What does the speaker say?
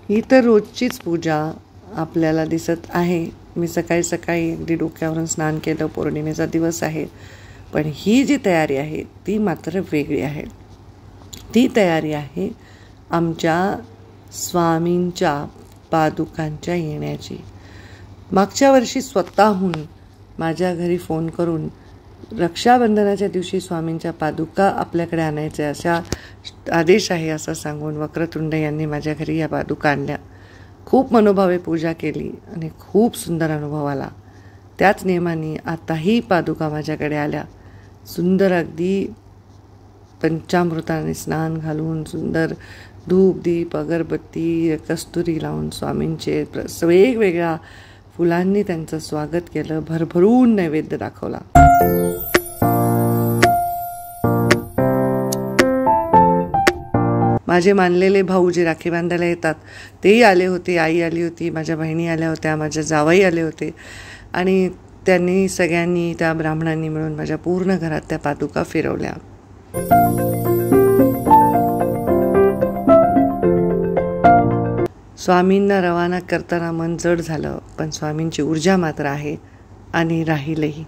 ही तर रोजचीच पूजा आपल्याला दिसत आहे. मी सकाळी सकाळी अगदी डोक्यावरून स्नान केलं, पौर्णिमेचा दिवस आहे. पण ही जी तयारी आहे ती मात्र वेगळी आहे. ती तयारी आहे आमच्या स्वामींच्या पादुकांच्या येण्याची. मागच्या वर्षी स्वतःहून माझ्या घरी फोन करून रक्षाबंधनाच्या दिवशी स्वामींच्या पादुका आपल्याकडे आणायच्या अशा आदेश आहे असं सांगून वक्रतुंड यांनी माझ्या घरी या पादुका आणल्या. खूप मनोभावे पूजा केली आणि खूप सुंदर अनुभव आला. त्याच नियमाने आताही पादुका माझ्याकडे आल्या. सुंदर अगदी पंचामृताने स्नान घालून सुंदर धूप दीप अगरबत्ती कस्तुरी लावून स्वामींचे वेगवेगळ्या फुलांनी त्यांचं स्वागत केलं. भरभरून नैवेद्य दाखवला. माझे मानलेले भाऊ जे राखी बांधायला येतात तेही आले होते. आई आली होती, माझ्या बहिणी आल्या होत्या, माझ्या जावई आले होते आणि त्यांनी सगळ्यांनी त्या ब्राह्मणांनी मिळून माझ्या पूर्ण घरात त्या पादुका फिरवल्या. स्वामींना रवाना करताना मन जड झालं, पण स्वामींची ऊर्जा मात्र आहे आणि राहीलही.